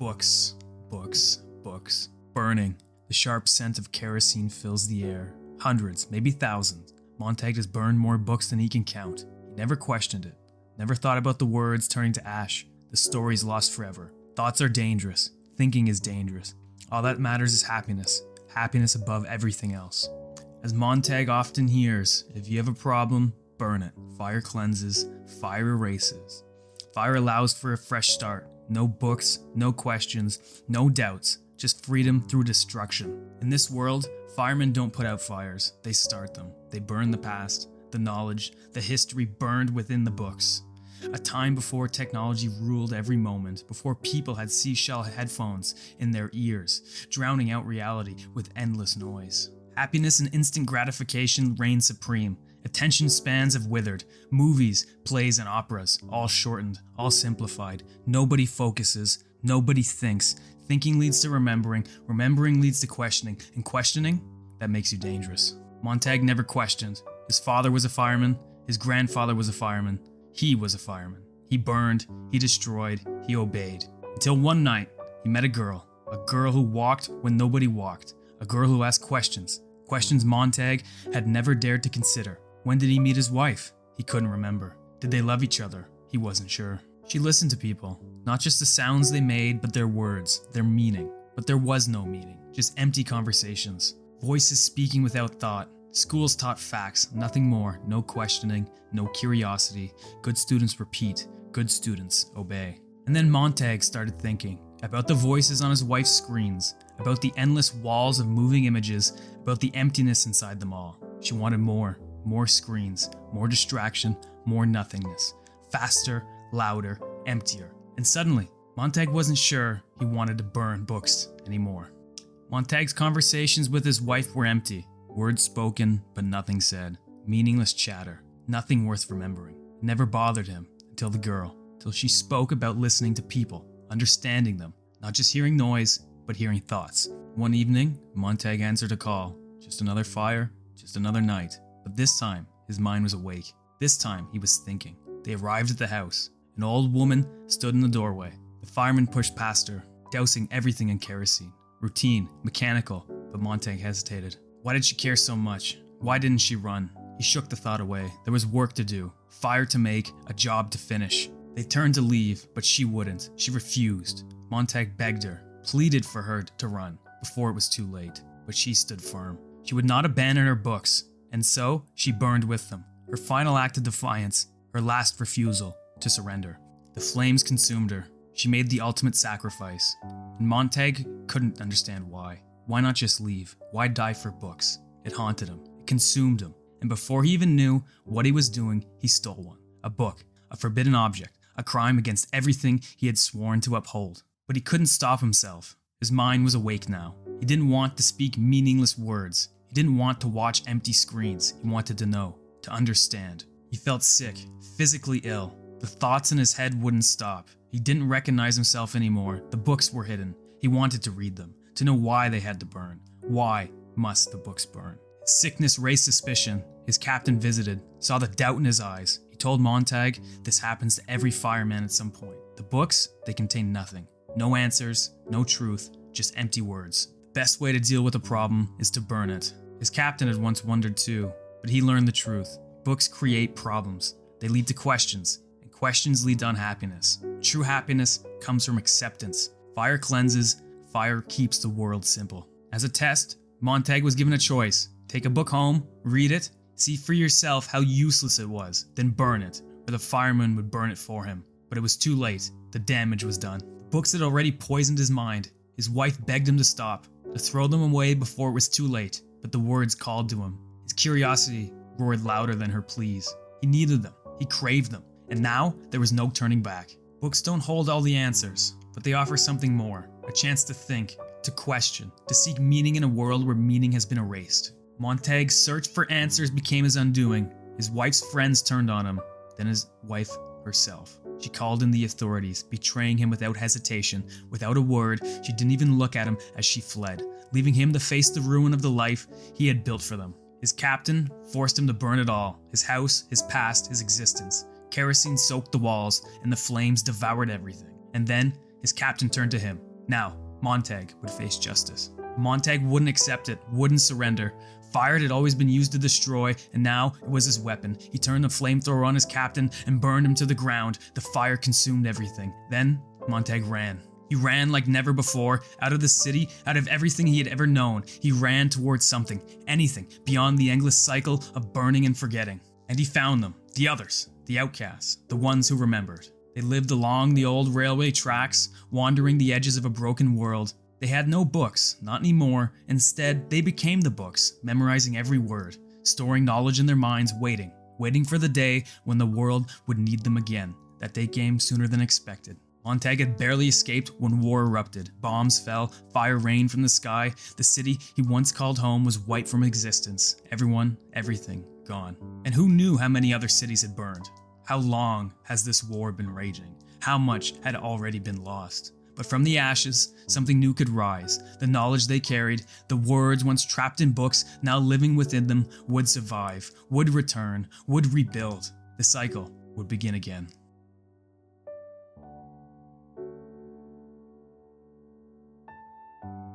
Books, books, books. Burning. The sharp scent of kerosene fills the air. Hundreds, maybe thousands. Montag has burned more books than he can count. He never questioned it. Never thought about the words turning to ash. The stories lost forever. Thoughts are dangerous. Thinking is dangerous. All that matters is happiness. Happiness above everything else. As Montag often hears, if you have a problem, burn it. Fire cleanses. Fire erases. Fire allows for a fresh start. No books, no questions, no doubts. Just freedom through destruction. In this world, firemen don't put out fires. They start them. They burn the past, the knowledge, the history burned within the books. A time before technology ruled every moment, before people had seashell headphones in their ears, drowning out reality with endless noise. Happiness and instant gratification reigned supreme. Attention spans have withered. Movies, plays, and operas, all shortened, all simplified. Nobody focuses. Nobody thinks. Thinking leads to remembering. Remembering leads to questioning. And questioning? That makes you dangerous. Montag never questioned. His father was a fireman. His grandfather was a fireman. He was a fireman. He burned. He destroyed. He obeyed. Until one night, he met a girl. A girl who walked when nobody walked. A girl who asked questions. Questions Montag had never dared to consider. When did he meet his wife? He couldn't remember. Did they love each other? He wasn't sure. She listened to people, not just the sounds they made, but their words, their meaning. But there was no meaning, just empty conversations. Voices speaking without thought. Schools taught facts, nothing more, no questioning, no curiosity. Good students repeat, good students obey. And then Montag started thinking about the voices on his wife's screens, about the endless walls of moving images, about the emptiness inside them all. She wanted more screens, more distraction, more nothingness. Faster, louder, emptier. And suddenly, Montag wasn't sure he wanted to burn books anymore. Montag's conversations with his wife were empty. Words spoken, but nothing said. Meaningless chatter. Nothing worth remembering. It never bothered him till she spoke about listening to people, understanding them, not just hearing noise, but hearing thoughts. One evening, Montag answered a call. Just another fire, just another night. But this time, his mind was awake. This time, he was thinking. They arrived at the house. An old woman stood in the doorway. The fireman pushed past her, dousing everything in kerosene. Routine, mechanical, but Montag hesitated. Why did she care so much? Why didn't she run? He shook the thought away. There was work to do, fire to make, a job to finish. They turned to leave, but she wouldn't. She refused. Montag begged her, pleaded for her to run, before it was too late. But she stood firm. She would not abandon her books, and so she burned with them. Her final act of defiance, her last refusal to surrender. The flames consumed her. She made the ultimate sacrifice. And Montag couldn't understand why. Why not just leave? Why die for books? It haunted him. It consumed him. And before he even knew what he was doing, he stole one. A book. A forbidden object. A crime against everything he had sworn to uphold. But he couldn't stop himself. His mind was awake now. He didn't want to speak meaningless words. He didn't want to watch empty screens. He wanted to know. To understand. He felt sick. Physically ill. The thoughts in his head wouldn't stop. He didn't recognize himself anymore. The books were hidden. He wanted to read them. To know why they had to burn. Why must the books burn? His sickness raised suspicion. His captain visited, saw the doubt in his eyes. He told Montag this happens to every fireman at some point. The books, they contain nothing. No answers, no truth, just empty words. The best way to deal with a problem is to burn it. His captain had once wondered too, but he learned the truth. Books create problems. They lead to questions, and questions lead to unhappiness. True happiness comes from acceptance. Fire cleanses. Fire keeps the world simple. As a test, Montag was given a choice. Take a book home, read it, see for yourself how useless it was, then burn it, or the fireman would burn it for him. But it was too late. The damage was done. The books had already poisoned his mind. His wife begged him to stop, to throw them away before it was too late, but the words called to him. His curiosity roared louder than her pleas. He needed them. He craved them. And now, there was no turning back. Books don't hold all the answers, but they offer something more. A chance to think, to question, to seek meaning in a world where meaning has been erased. Montag's search for answers became his undoing. His wife's friends turned on him, then his wife herself. She called in the authorities, betraying him without hesitation. Without a word, she didn't even look at him as she fled, leaving him to face the ruin of the life he had built for them. His captain forced him to burn it all. His house, his past, his existence. Kerosene soaked the walls, and the flames devoured everything. And then, his captain turned to him. Now, Montag would face justice. Montag wouldn't accept it, wouldn't surrender. Fire had always been used to destroy, and now it was his weapon. He turned the flamethrower on his captain and burned him to the ground. The fire consumed everything. Then, Montag ran. He ran like never before, out of the city, out of everything he had ever known. He ran towards something, anything, beyond the endless cycle of burning and forgetting. And he found them, the others, the outcasts, the ones who remembered. They lived along the old railway tracks, wandering the edges of a broken world. They had no books, not anymore. Instead, they became the books, memorizing every word, storing knowledge in their minds, waiting for the day when the world would need them again. That day came sooner than expected. Montag had barely escaped when war erupted. Bombs fell, fire rained from the sky. The city he once called home was wiped from existence. Everyone, everything, gone. And who knew how many other cities had burned? How long has this war been raging? How much had already been lost? But from the ashes, something new could rise. The knowledge they carried, the words once trapped in books, now living within them, would survive, would return, would rebuild. The cycle would begin again.